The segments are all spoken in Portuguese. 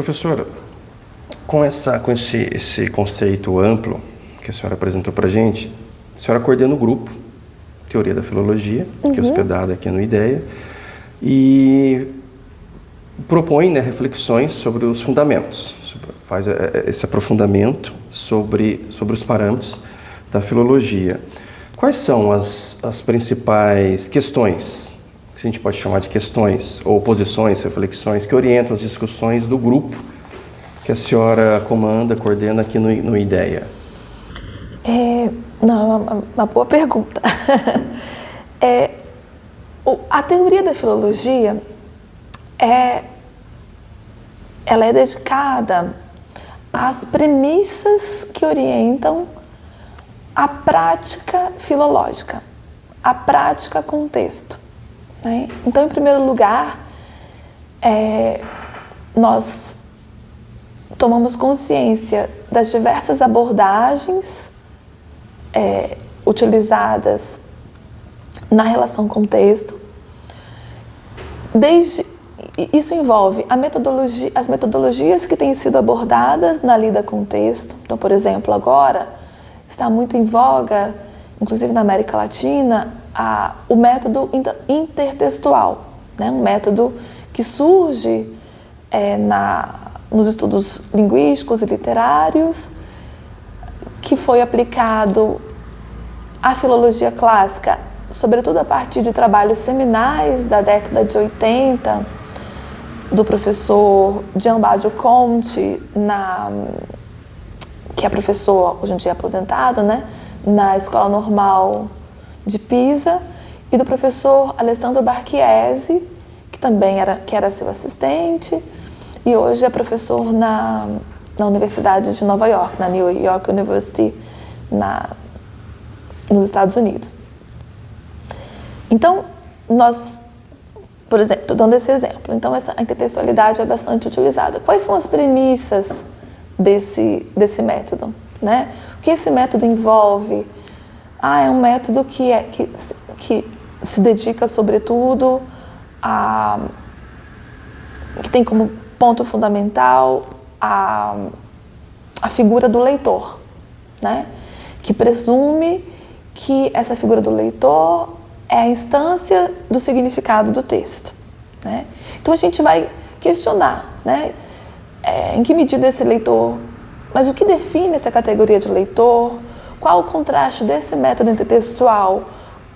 Professora, com esse conceito amplo que a senhora apresentou para a gente, a senhora coordena o grupo Teoria da Filologia, que é hospedada aqui no IDEA, e propõe, né, reflexões sobre os fundamentos, faz esse aprofundamento sobre os parâmetros da filologia. Quais são as principais questões, que a gente pode chamar de questões, ou posições, reflexões, que orientam as discussões do grupo que a senhora comanda, coordena aqui no IDEA? Uma boa pergunta. A teoria da filologia ela é dedicada às premissas que orientam a prática filológica, a prática com o texto, né? Então, em primeiro lugar, nós tomamos consciência das diversas abordagens utilizadas na relação com o texto. Isso envolve as metodologias que têm sido abordadas na lida com o texto. Então, por exemplo, agora está muito em voga, inclusive na América Latina, o método intertextual, né? Um método que surge nos estudos linguísticos e literários, que foi aplicado à filologia clássica, sobretudo a partir de trabalhos seminais da década de 80, do professor Gianbaggio Conti, que é professor, hoje em dia aposentado, né, na Escola Normal de Pisa, e do professor Alessandro Barchiesi, que era seu assistente, e hoje é professor na Universidade de Nova York, na New York University, nos Estados Unidos. Então, por exemplo, estou dando esse exemplo, então a intertextualidade é bastante utilizada. Quais são as premissas desse método, né? O que esse método envolve? É um método que se dedica, sobretudo, que tem como ponto fundamental a figura do leitor, né? Que presume que essa figura do leitor é a instância do significado do texto, né? Então a gente vai questionar, né? Em que medida esse leitor, mas o que define essa categoria de leitor? Qual o contraste desse método intertextual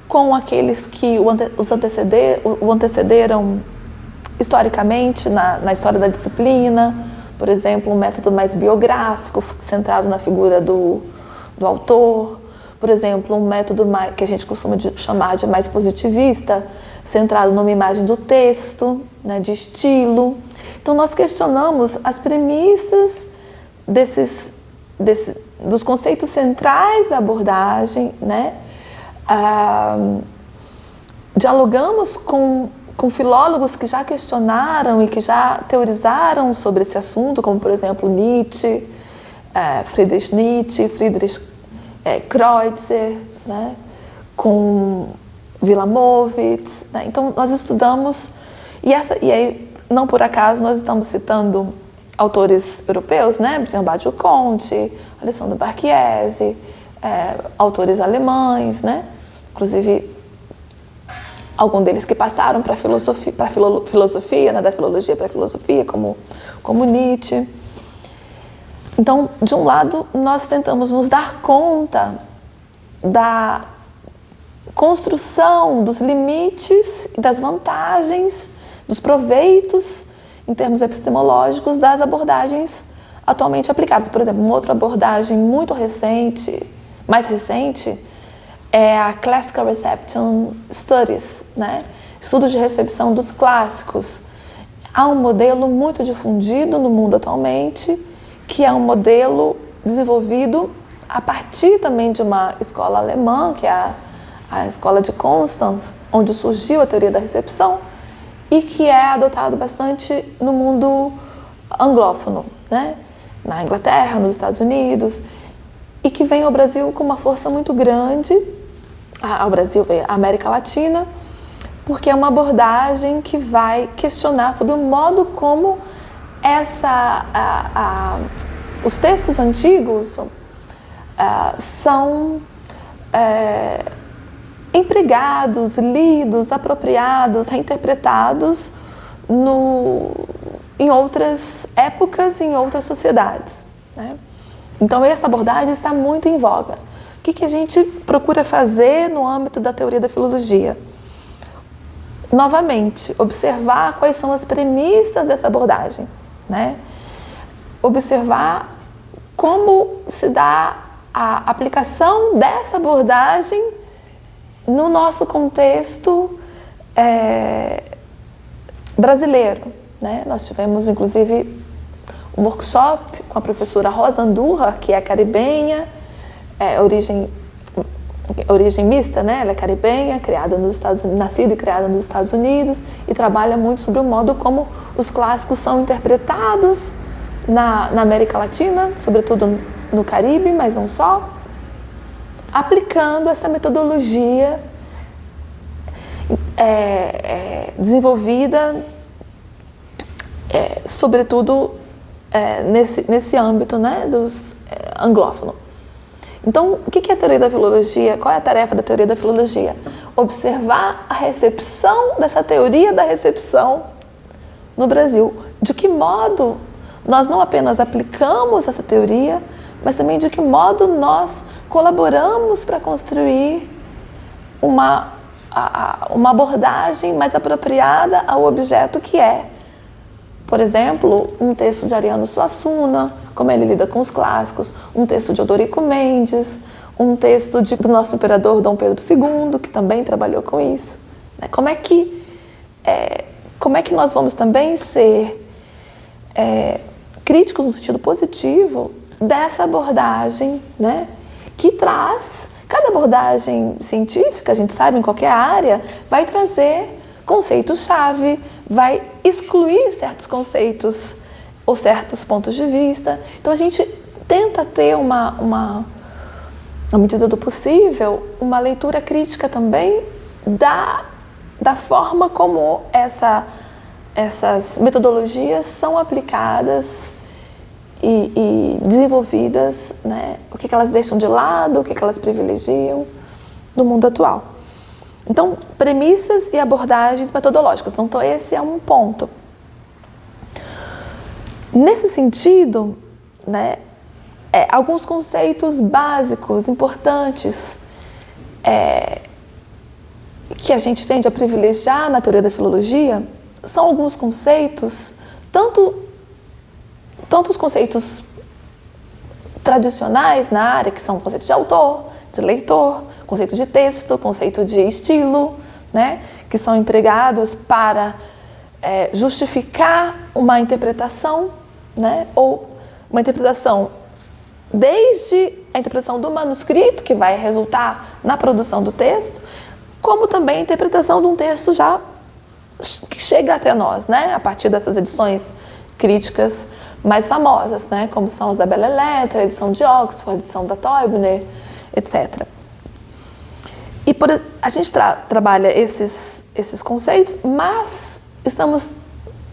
com aqueles que o antecederam historicamente na história da disciplina? Por exemplo, um método mais biográfico, centrado na figura do autor. Por exemplo, um método que a gente costuma chamar de mais positivista, centrado numa imagem do texto, né, de estilo. Então, nós questionamos as premissas dos conceitos centrais da abordagem, né? Dialogamos com filólogos que já questionaram e que já teorizaram sobre esse assunto, como, por exemplo, Nietzsche, Friedrich Nietzsche, Friedrich Kreutzer, né? Com Wilamowitz, né? Então, nós estudamos, e aí, não por acaso, nós estamos citando autores europeus, né? Gianbaggio Conti, Alessandro Barchiesi, autores alemães, né? Inclusive, alguns deles que passaram para a filosofia, né? Da filologia para a filosofia, como Nietzsche. Então, de um lado, nós tentamos nos dar conta da construção dos limites e das vantagens, dos proveitos, em termos epistemológicos, das abordagens atualmente aplicadas. Por exemplo, uma outra abordagem muito mais recente, é a Classical Reception Studies, né? Estudos de recepção dos clássicos. Há um modelo muito difundido no mundo atualmente, que é um modelo desenvolvido a partir também de uma escola alemã, que é a escola de Constance, onde surgiu a teoria da recepção, e que é adotado bastante no mundo anglófono, né? Na Inglaterra, nos Estados Unidos, e que vem ao Brasil com uma força muito grande, ao Brasil, à América Latina, porque é uma abordagem que vai questionar sobre o modo como os textos antigos são empregados, lidos, apropriados, reinterpretados em outras épocas, em outras sociedades, né? Então, essa abordagem está muito em voga. O que a gente procura fazer no âmbito da teoria da filologia? Novamente, observar quais são as premissas dessa abordagem, né? Observar como se dá a aplicação dessa abordagem no nosso contexto brasileiro, né? Nós tivemos, inclusive, um workshop com a professora Rosa Andurra, que é caribenha, origem mista, né? Ela é caribenha, nascida e criada nos Estados Unidos, e trabalha muito sobre o modo como os clássicos são interpretados na América Latina, sobretudo no Caribe, mas não só, aplicando essa metodologia desenvolvida, sobretudo nesse âmbito, né, dos anglófonos. Então, o que é a teoria da filologia? Qual é a tarefa da teoria da filologia? Observar a recepção dessa teoria da recepção no Brasil. De que modo nós não apenas aplicamos essa teoria, mas também de que modo nós colaboramos para construir uma abordagem mais apropriada ao objeto que é, por exemplo, um texto de Ariano Suassuna, como ele lida com os clássicos, um texto de Odorico Mendes, um texto do nosso imperador Dom Pedro II, que também trabalhou com isso. Como é que nós vamos também ser críticos no sentido positivo dessa abordagem, né, que traz, cada abordagem científica, a gente sabe, em qualquer área, vai trazer conceitos-chave, vai excluir certos conceitos ou certos pontos de vista. Então a gente tenta ter na medida do possível, uma leitura crítica também da forma como essas metodologias são aplicadas e desenvolvidas, né? O que elas deixam de lado, o que elas privilegiam no mundo atual. Então, premissas e abordagens metodológicas. Então, esse é um ponto. Nesse sentido, né, alguns conceitos básicos, importantes, que a gente tende a privilegiar na teoria da filologia, são alguns conceitos, tanto os conceitos tradicionais na área, que são conceitos de autor, de leitor, conceito de texto, conceito de estilo, né, que são empregados para justificar uma interpretação, né, ou uma interpretação desde a interpretação do manuscrito, que vai resultar na produção do texto, como também a interpretação de um texto já que chega até nós, né, a partir dessas edições críticas mais famosas, né, como são as da Belles Lettres, a edição de Oxford, a edição da Teubner, etc. E a gente trabalha esses conceitos, mas estamos,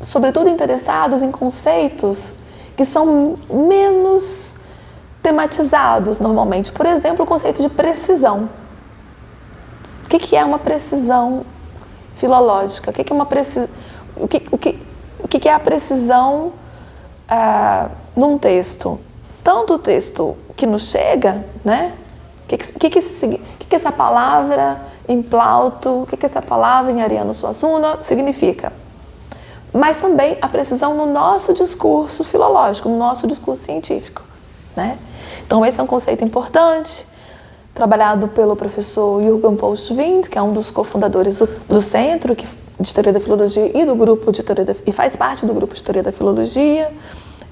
sobretudo, interessados em conceitos que são menos tematizados normalmente. Por exemplo, o conceito de precisão. O que é uma precisão filológica? O que é uma precisão? O que é a precisão num texto? Tanto o texto que nos chega, né? O que essa palavra em Plauto, o que essa palavra em Ariano Suassuna significa? Mas também a precisão no nosso discurso filológico, no nosso discurso científico, né? Então, esse é um conceito importante, trabalhado pelo professor Jürgen Paul-Schwind, que é um dos cofundadores do Centro de Teoria da Filologia e do grupo de Teoria e faz parte do grupo de Teoria da Filologia.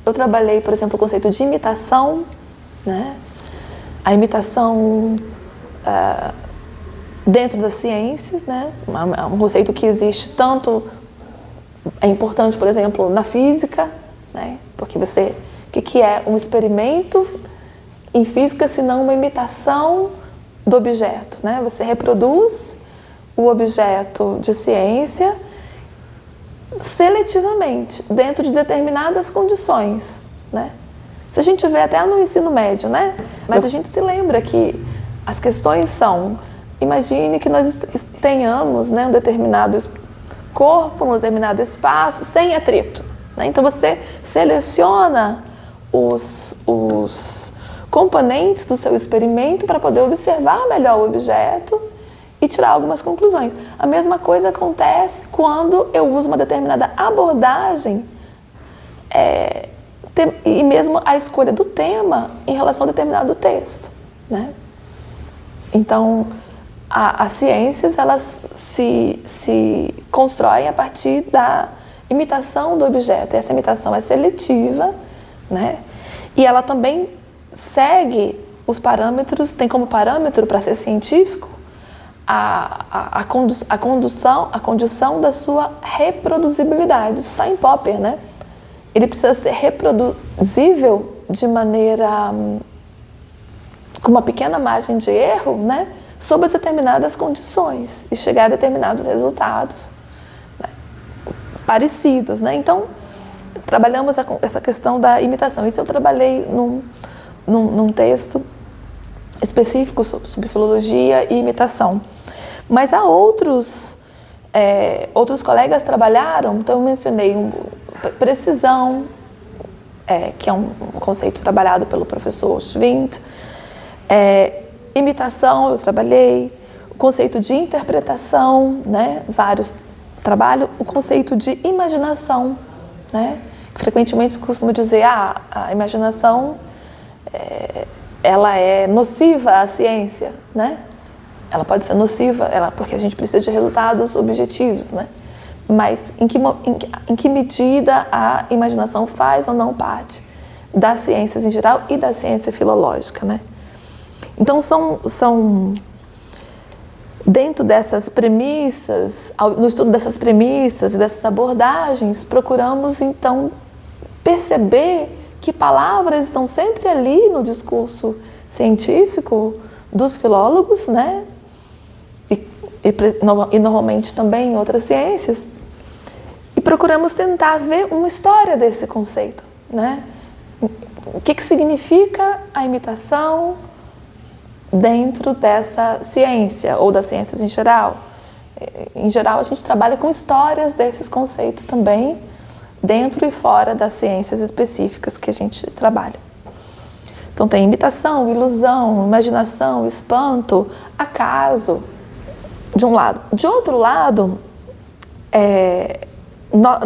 Eu trabalhei, por exemplo, o conceito de imitação, né? A imitação dentro das ciências, né? Um conceito que existe tanto, é importante, por exemplo, na física, né? Porque o que é um experimento em física, se não uma imitação do objeto, né? Você reproduz o objeto de ciência seletivamente, dentro de determinadas condições, né? Se a gente vê até no ensino médio, né? Mas a gente se lembra que as questões são, imagine que nós tenhamos, né, um determinado corpo, um determinado espaço, sem atrito, né? Então você seleciona os componentes do seu experimento para poder observar melhor o objeto e tirar algumas conclusões. A mesma coisa acontece quando eu uso uma determinada abordagem e mesmo a escolha do tema em relação a determinado texto, né? Então, as ciências, elas se constroem a partir da imitação do objeto. Essa imitação é seletiva, né? E ela também segue os parâmetros, tem como parâmetro para ser científico a condição da sua reproduzibilidade. Isso está em Popper, né? Ele precisa ser reproduzível de maneira com uma pequena margem de erro, né, sob determinadas condições e chegar a determinados resultados, né, parecidos, né? Então, trabalhamos essa questão da imitação. Isso eu trabalhei num texto específico sobre filologia e imitação. Mas há outros colegas trabalharam, então eu mencionei precisão, que é um conceito trabalhado pelo professor Schwint, imitação eu trabalhei, o conceito de interpretação, né, vários trabalhos, o conceito de imaginação, né, que frequentemente costumo dizer, a imaginação ela é nociva à ciência, né? Ela pode ser nociva, porque a gente precisa de resultados objetivos, né? Mas em que medida a imaginação faz ou não parte das ciências em geral e da ciência filológica, né? Então, são dentro dessas premissas, no estudo dessas premissas e dessas abordagens, procuramos, então, perceber que palavras estão sempre ali no discurso científico dos filólogos, né? E normalmente também em outras ciências. E procuramos tentar ver uma história desse conceito, né? O que significa a imitação dentro dessa ciência, ou das ciências em geral. Em geral, a gente trabalha com histórias desses conceitos também, dentro e fora das ciências específicas que a gente trabalha. Então tem imitação, ilusão, imaginação, espanto, acaso, de um lado. De outro lado,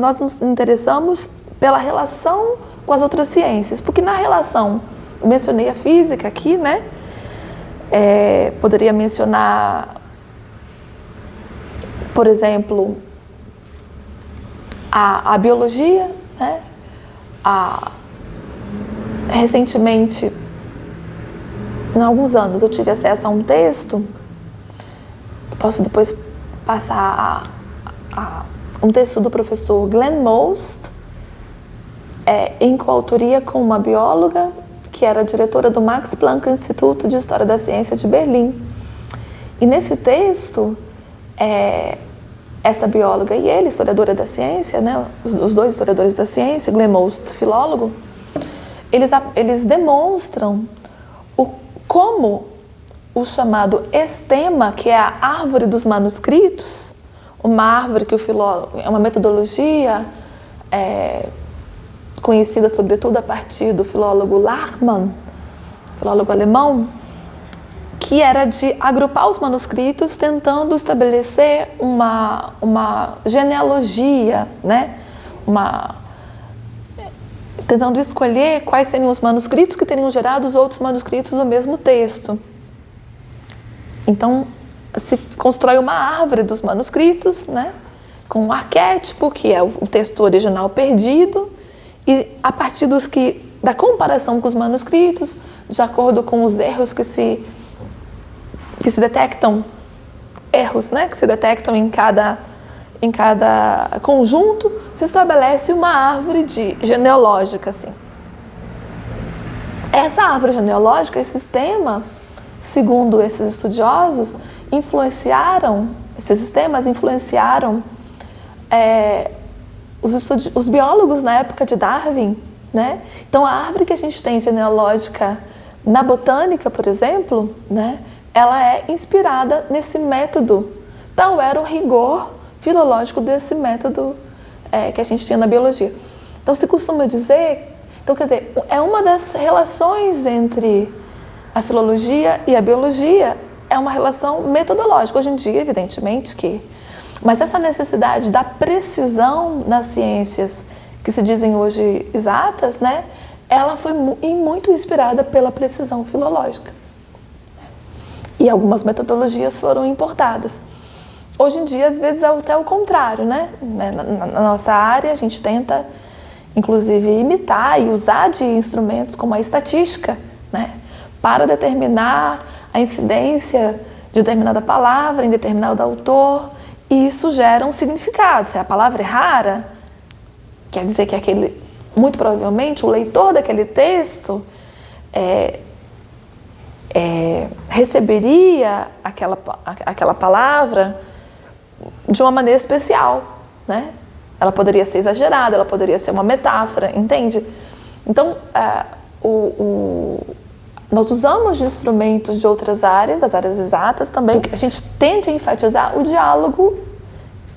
nós nos interessamos pela relação com as outras ciências, porque na relação, eu mencionei a física aqui, né? Poderia mencionar, por exemplo, a biologia, né? Recentemente, em alguns anos, eu tive acesso a um texto, posso depois passar um texto do professor Glenn Most, em coautoria com uma bióloga, que era diretora do Max Planck Instituto de História da Ciência de Berlim. E nesse texto, essa bióloga e ele, historiadora da ciência, né, os dois historiadores da ciência, Glenn Most, filólogo, eles demonstram como o chamado estema, que é a árvore dos manuscritos, uma árvore que o filólogo, é uma metodologia conhecida sobretudo a partir do filólogo Lachmann, filólogo alemão, que era de agrupar os manuscritos tentando estabelecer uma genealogia, né? Tentando escolher quais seriam os manuscritos que teriam gerado os outros manuscritos do mesmo texto. Então, se constrói uma árvore dos manuscritos, né? Com um arquétipo, que é o texto original perdido, e a partir da comparação com os manuscritos, de acordo com os erros que se detectam, erros, né, que se detectam em cada conjunto, se estabelece uma árvore genealógica, assim. Essa árvore genealógica, esse sistema, segundo esses estudiosos, esses sistemas influenciaram os biólogos na época de Darwin, né? Então a árvore que a gente tem genealógica na botânica, por exemplo, né? Ela é inspirada nesse método. Tal era o rigor filológico desse método que a gente tinha na biologia. Então se costuma dizer, então quer dizer, é uma das relações entre a filologia e a biologia, é uma relação metodológica. Hoje em dia, evidentemente que... Mas essa necessidade da precisão nas ciências que se dizem hoje exatas, né? Ela foi muito inspirada pela precisão filológica. E algumas metodologias foram importadas. Hoje em dia, às vezes, é até o contrário, né? Na nossa área, a gente tenta, inclusive, imitar e usar de instrumentos como a estatística, né? Para determinar a incidência de determinada palavra em determinado autor, e isso gera um significado. Se a palavra é rara, quer dizer que muito provavelmente, o leitor daquele texto receberia aquela palavra de uma maneira especial, né? Ela poderia ser exagerada, ela poderia ser uma metáfora, entende? Então, nós usamos de instrumentos de outras áreas, das áreas exatas também. A gente tende a enfatizar o diálogo,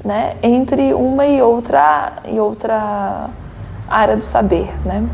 né, entre uma e outra área do saber, né?